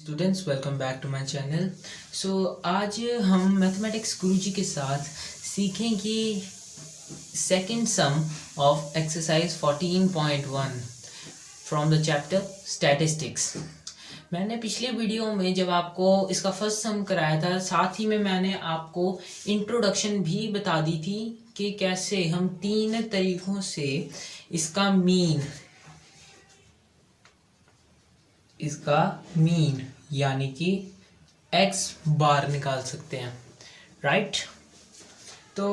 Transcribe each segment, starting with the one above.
Students welcome back to my channel. आज हम mathematics Guruji के साथ सीखेंगे second sum of exercise 14.1 from the chapter statistics. मैंने पिछले वीडियो में जब आपको इसका फर्स्ट सम कराया था, साथ ही में मैंने आपको इंट्रोडक्शन भी बता दी थी कि कैसे हम तीन तरीक़ों से इसका मीन यानी कि x बार निकाल सकते हैं, राइट। तो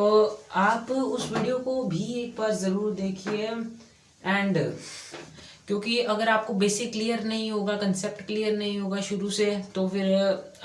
आप उस वीडियो को भी एक बार ज़रूर देखिए। एंड क्योंकि अगर आपको बेसिक क्लियर नहीं होगा, कंसेप्ट क्लियर नहीं होगा शुरू से, तो फिर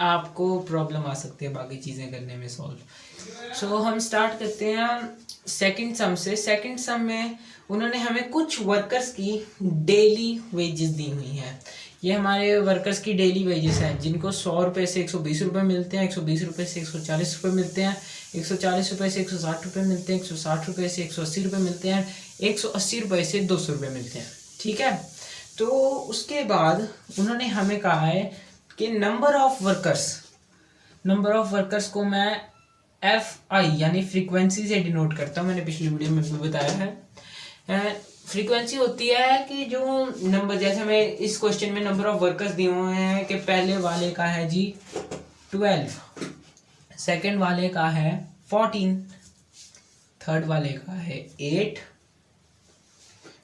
आपको प्रॉब्लम आ सकती है बाकी चीज़ें करने में सॉल्व। हम स्टार्ट करते हैं सेकंड सम से। सेकंड सम में उन्होंने हमें कुछ वर्कर्स की डेली वेजेस दी हुई हैं। ये हमारे वर्कर्स की डेली वेजेस हैं जिनको 100 रुपये से 120 रुपये मिलते हैं, 120 रुपये से 140 रुपये मिलते हैं, 140 रुपये से 160 रुपये मिलते हैं, 160 रुपये से 180 रुपये मिलते हैं, 180 रुपये से 200 रुपये मिलते हैं, ठीक है। तो उसके बाद उन्होंने हमें कहा है कि नंबर ऑफ वर्कर्स को मैं FI यानी फ्रीक्वेंसी से डिनोट करता हूँ। मैंने पिछली वीडियो में भी बताया है। फ्रीक्वेंसी होती है कि जो नंबर, जैसे हमें इस क्वेश्चन में नंबर ऑफ वर्कर्स दिए हुए हैं कि पहले वाले का है जी 12, सेकंड वाले का है 14, थर्ड वाले का है 8,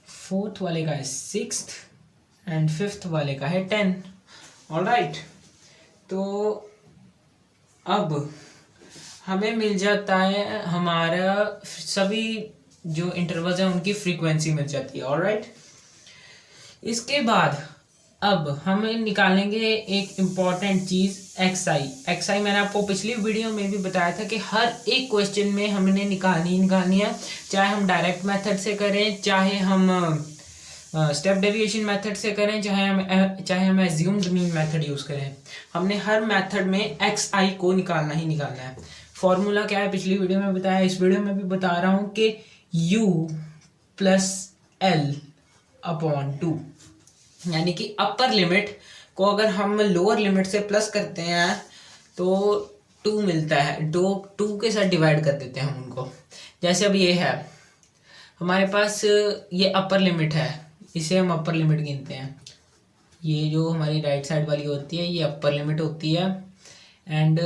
फोर्थ वाले का है 6 एंड फिफ्थ वाले का है 10। ऑलराइट, तो अब हमें मिल जाता है हमारा सभी जो इंटरवल्स हैं उनकी फ्रीक्वेंसी मिल जाती है। ऑलराइट, इसके बाद अब हमें निकालेंगे एक इम्पॉर्टेंट चीज़ XI। मैंने आपको पिछली वीडियो में भी बताया था कि हर एक क्वेश्चन में हमने निकालनी है, चाहे हम डायरेक्ट मेथड से करें, चाहे हम स्टेप डेविएशन मेथड से करें, चाहे हम एज्यूम्ड मीन मेथड यूज़ करें। हमने हर मेथड में XI को निकालना ही निकालना है। फॉर्मूला क्या है पिछली वीडियो में बताया, इस वीडियो में भी बता रहा हूँ कि U + L/2, यानी कि अपर लिमिट को अगर हम लोअर लिमिट से प्लस करते हैं तो 2 मिलता है। 2 के साथ डिवाइड कर देते हैं हम उनको। जैसे अब ये है हमारे पास, ये अपर लिमिट है, इसे हम अपर लिमिट गिनते हैं। ये जो हमारी राइट साइड वाली होती है ये अपर लिमिट होती है, एंड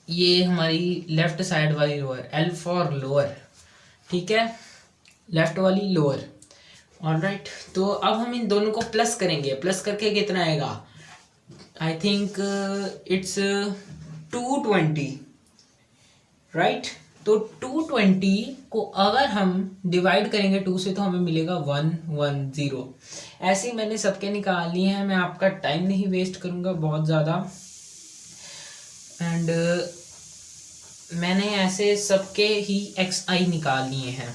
ये हमारी लेफ्ट साइड वाली लोअर, L फॉर लोअर, ठीक है, लेफ्ट वाली लोअर। ऑलराइट, तो अब हम इन दोनों को प्लस करेंगे। प्लस करके कितना आएगा, आई थिंक इट्स 220, राइट। तो 220 को अगर हम डिवाइड करेंगे 2 से तो हमें मिलेगा 110। ऐसे ही मैंने सबके निकाल लिए हैं, मैं आपका टाइम नहीं वेस्ट करूँगा बहुत ज़्यादा। एंड मैंने ऐसे सबके ही XI निकाल लिए हैं।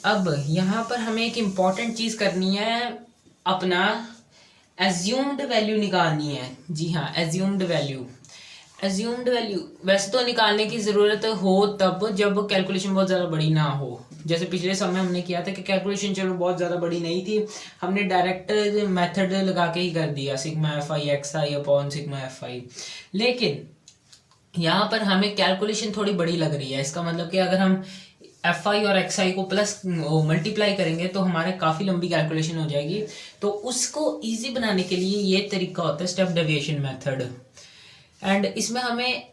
अब यहाँ पर हमें एक इम्पॉर्टेंट चीज़ करनी है, अपना एज्यूम्ड वैल्यू निकालनी है। जी हाँ, एज्यूम्ड वैल्यू वैसे तो निकालने की ज़रूरत हो तब जब कैलकुलेशन बहुत ज़्यादा बड़ी ना हो। जैसे पिछले समय हमने किया था कि कैलकुलेशन चलो बहुत ज़्यादा बड़ी नहीं थी, हमने डायरेक्ट मेथड लगा के ही कर दिया, σFI XI/σFI। लेकिन यहाँ पर हमें कैलकुलेशन थोड़ी बड़ी लग रही है। इसका मतलब कि अगर हम FI और XI को प्लस मल्टीप्लाई करेंगे तो हमारे काफ़ी लंबी कैलकुलेशन हो जाएगी। तो उसको इजी बनाने के लिए ये तरीका होता है स्टेप डेविएशन मेथड। एंड इसमें हमें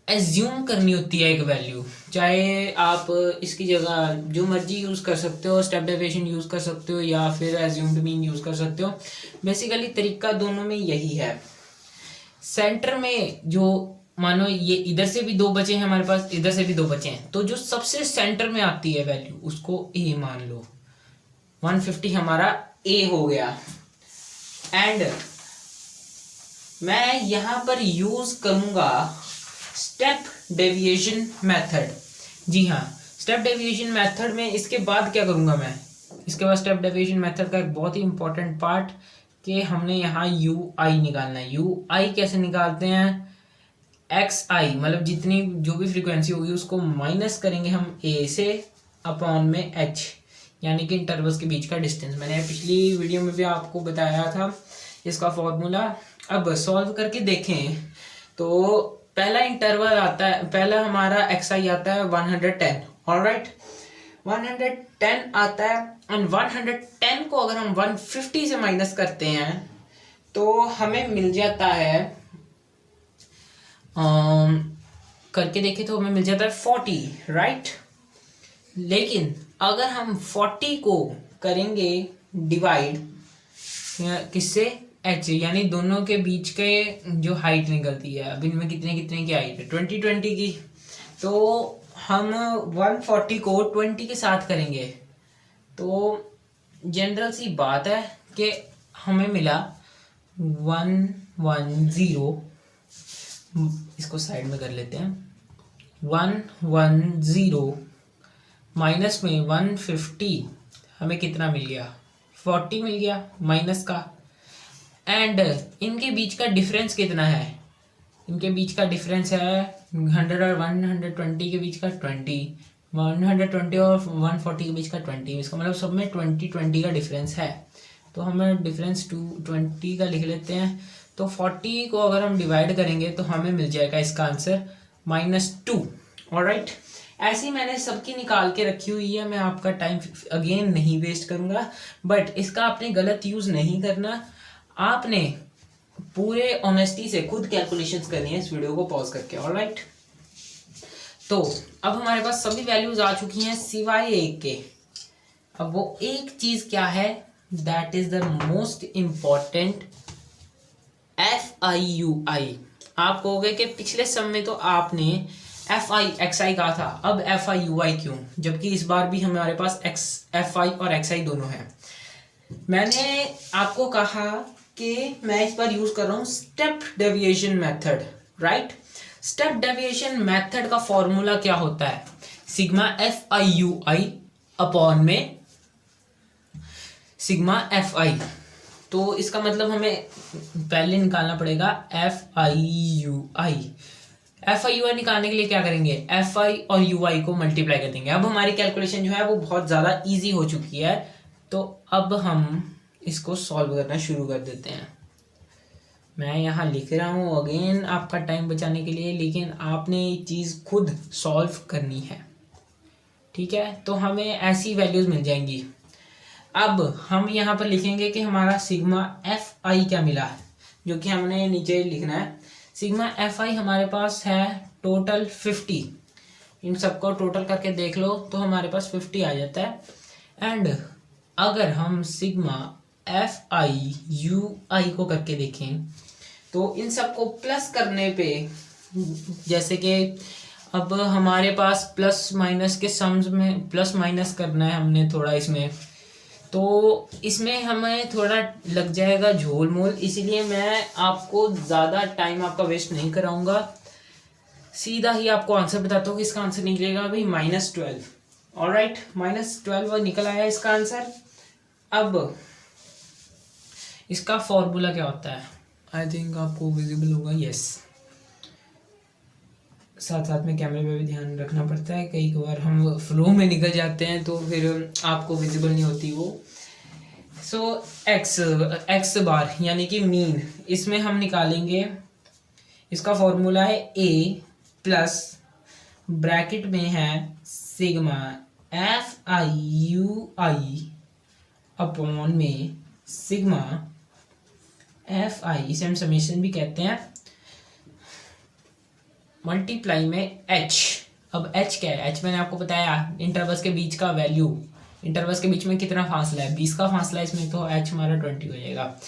एज्यूम करनी होती है एक वैल्यू, चाहे आप इसकी जगह जो मर्जी यूज़ कर सकते हो, स्टेप डेविएशन यूज़ कर सकते हो या फिर एज्यूम्ड मीन यूज़ कर सकते हो। बेसिकली तरीका दोनों में यही है। सेंटर में जो, मानो ये इधर से भी 2 बचे हैं हमारे पास, इधर से भी 2 बचे हैं, तो जो सबसे सेंटर में आती है वैल्यू उसको A मान लो। 150 हमारा A हो गया। एंड मैं यहाँ पर यूज करूँगा स्टेप डेविएशन मेथड। जी हाँ, स्टेप डेविएशन मेथड में इसके बाद क्या करूँगा मैं, इसके बाद स्टेप डेविएशन मेथड का एक बहुत ही इंपॉर्टेंट पार्ट कि हमने यहाँ UI निकालना है। UI कैसे निकालते हैं, XI मतलब जितनी जो भी फ्रीक्वेंसी होगी उसको माइनस करेंगे हम A से अपॉन में H, यानी कि इंटरवल्स के बीच का डिस्टेंस। मैंने पिछली वीडियो में भी आपको बताया था इसका फॉर्मूला अब सॉल्व करके देखें तो पहला इंटरवल आता है, पहला हमारा xi आता है 110, ऑलराइट 110 आता है। और 110 को अगर हम 150 से माइनस करते हैं तो हमें मिल जाता है करके देखें तो हमें मिल जाता है 40, राइट। लेकिन अगर हम 40 को करेंगे डिवाइड किससे, h, यानी दोनों के बीच के जो हाइट निकलती है, अब इनमें कितने कितने की हाइट है 20 की, तो हम 140 को 20 के साथ करेंगे तो जनरल सी बात है कि हमें मिला 110, इसको साइड में कर लेते हैं, 110 माइनस में 150 हमें कितना मिल गया, 40 मिल गया माइनस का। एंड इनके बीच का डिफरेंस कितना है, इनके बीच का डिफरेंस है 100 और 120 के बीच का 20, 120 और 140 के बीच का 20, इसका मतलब सब में 20 का डिफरेंस है। तो हमें डिफरेंस 20 का लिख लेते हैं। तो 40 को अगर हम डिवाइड करेंगे तो हमें मिल जाएगा इसका आंसर -2, ऑलराइट। ऐसी मैंने सबकी निकाल के रखी हुई है, मैं आपका टाइम अगेन नहीं वेस्ट करूँगा, बट इसका आपने गलत यूज़ नहीं करना, आपने पूरे ऑनेस्टी से खुद कैलकुलेशंस करनी है इस वीडियो को पॉज करके, ऑलराइट। तो अब हमारे पास सभी वैल्यूज आ चुकी हैं सिवाय एक के। अब वो एक चीज क्या है, that is the most important FIUI। आप कहोगे कि पिछले सम में तो आपने FI कहा था, अब FIUI क्यों, जबकि इस बार भी हमारे पास FI और XI दोनों हैं। मैंने आपको कहा कि मैं इस पर यूज कर रहा हूं step deviation method, right. Step deviation method का फॉर्मूला क्या होता है, सिग्मा FIUI अपॉन में सिग्मा FI। तो इसका मतलब हमें पहले निकालना पड़ेगा FIUI निकालने के लिए क्या करेंगे, FI और UI को मल्टीप्लाई कर देंगे। अब हमारी कैलकुलेशन जो है वो बहुत ज़्यादा इजी हो चुकी है, तो अब हम इसको सॉल्व करना शुरू कर देते हैं। मैं यहाँ लिख रहा हूँ अगेन आपका टाइम बचाने के लिए, लेकिन आपने ये चीज़ खुद सॉल्व करनी है, ठीक है। तो हमें ऐसी वैल्यूज़ मिल जाएंगी। अब हम यहाँ पर लिखेंगे कि हमारा सिग्मा FI क्या मिला है, जो कि हमने नीचे लिखना है। सिग्मा FI हमारे पास है टोटल 50, इन सबको टोटल करके देख लो तो हमारे पास 50 आ जाता है। एंड अगर हम सिग्मा FIUI को करके देखें तो इन सबको प्लस करने पे, जैसे कि अब हमारे पास प्लस माइनस के सम्स में प्लस माइनस करना है हमने थोड़ा इसमें, तो इसमें हमें थोड़ा लग जाएगा झोल मोल, इसीलिए मैं आपको ज़्यादा टाइम आपका वेस्ट नहीं कराऊंगा, सीधा ही आपको आंसर बताता हूँ कि इसका आंसर निकलेगा भाई -12, ऑलराइट। -12 निकल आया इसका आंसर। अब इसका फॉर्मूला क्या होता है, आई थिंक आपको विजिबल होगा, यस। साथ साथ में कैमरे पे भी ध्यान रखना पड़ता है, कई बार हम फ्लो में निकल जाते हैं तो फिर आपको विजिबल नहीं होती वो। सो एक्स बार यानी कि मीन, इसमें हम निकालेंगे, इसका फॉर्मूला है A प्लस ब्रैकेट में है सिग्मा FIUI अपॉन में सिग्मा FI, इसे हम समेशन भी कहते हैं, मल्टीप्लाई में H। अब H क्या है, H मैंने आपको बताया इंटरवल्स के बीच का वैल्यू, इंटरवल्स के बीच में कितना फासला है, 20 का फासला है इसमें, तो H हमारा 20 हो जाएगा।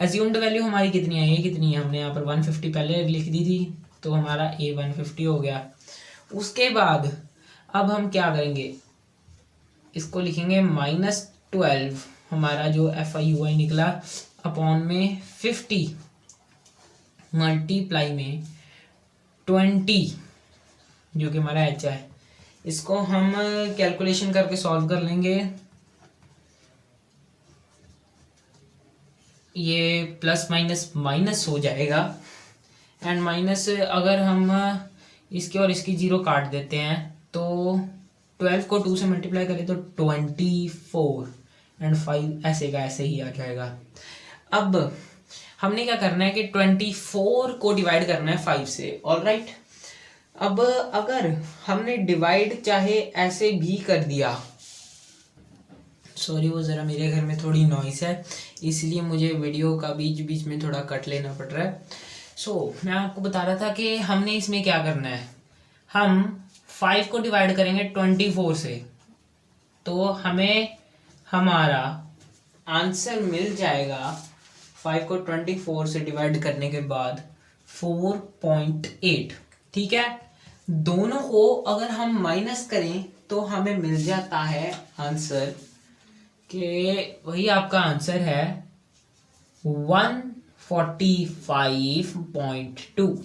एज्यूम्ड वैल्यू हमारी कितनी है, ये कितनी है, हमने यहाँ पर 150 पहले लिख दी थी, तो हमारा A 150 हो गया। उसके बाद अब हम क्या करेंगे, इसको लिखेंगे -12 हमारा जो FIUI निकला अपॉन में 50 मल्टीप्लाई में 20 जो कि हमारा H है। इसको हम कैलकुलेशन करके सॉल्व कर लेंगे, ये प्लस माइनस माइनस हो जाएगा, एंड माइनस अगर हम इसके और इसकी 0 काट देते हैं तो 12 को 2 से मल्टीप्लाई करें तो 24 एंड 5 ऐसे का ऐसे ही आ जाएगा। अब हमने क्या करना है कि 24 को डिवाइड करना है 5 से। ऑलराइट, अब अगर हमने डिवाइड चाहे ऐसे भी कर दिया, सॉरी वो ज़रा मेरे घर में थोड़ी नॉइस है इसलिए मुझे वीडियो का बीच बीच में थोड़ा कट लेना पड़ रहा है। मैं आपको बता रहा था कि हमने इसमें क्या करना है, हम 5 को डिवाइड करेंगे 24 से, तो हमें हमारा आंसर मिल जाएगा 5 को 24 से डिवाइड करने के बाद 4.8। ठीक है, दोनों को अगर हम माइनस करें तो हमें मिल जाता है आंसर कि वही आपका आंसर है 145.2।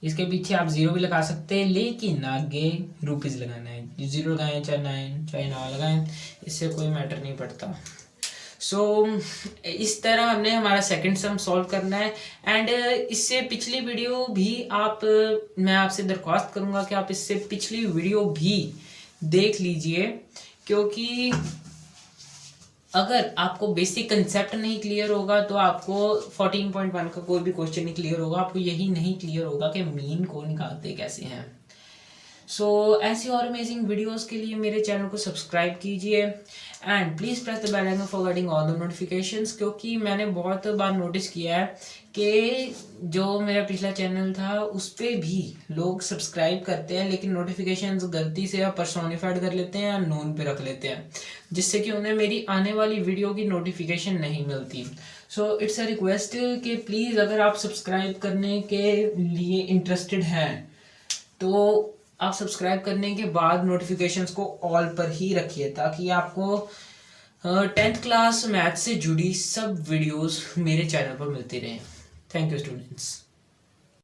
इसके पीछे आप जीरो भी लगा सकते हैं लेकिन आगे रुपीज़ लगाना है। जीरो लगाएं चाहे 9 चाहे ना लगाएं, इससे कोई मैटर नहीं पड़ता। इस तरह हमने हमारा सेकंड सम सॉल्व करना है। एंड इससे पिछली वीडियो भी मैं आपसे दरख्वास्त करूंगा कि आप इससे पिछली वीडियो भी देख लीजिए, क्योंकि अगर आपको बेसिक कंसेप्ट नहीं क्लियर होगा तो आपको 14.1 का कोई भी क्वेश्चन नहीं क्लियर होगा, आपको यही नहीं क्लियर होगा कि मीन को निकालते कैसे हैं। ऐसी और अमेजिंग वीडियोस के लिए मेरे चैनल को सब्सक्राइब कीजिए and please press the bell icon for getting all the notifications, क्योंकि मैंने बहुत बार नोटिस किया है कि जो मेरा पिछला चैनल था उस पर भी लोग सब्सक्राइब करते हैं लेकिन नोटिफिकेशंस गलती से या पर्सोनिफाइड कर लेते हैं या नोन पे रख लेते हैं, जिससे कि उन्हें मेरी आने वाली वीडियो की नोटिफिकेशन नहीं मिलती। इट्स अ रिक्वेस्ट कि प्लीज़ अगर आप सब्सक्राइब करने के लिए इंटरेस्टेड हैं तो आप सब्सक्राइब करने के बाद नोटिफिकेशंस को ऑल पर ही रखिए, ताकि आपको 10th क्लास मैथ से जुड़ी सब वीडियोस मेरे चैनल पर मिलती रहें। Thank you students.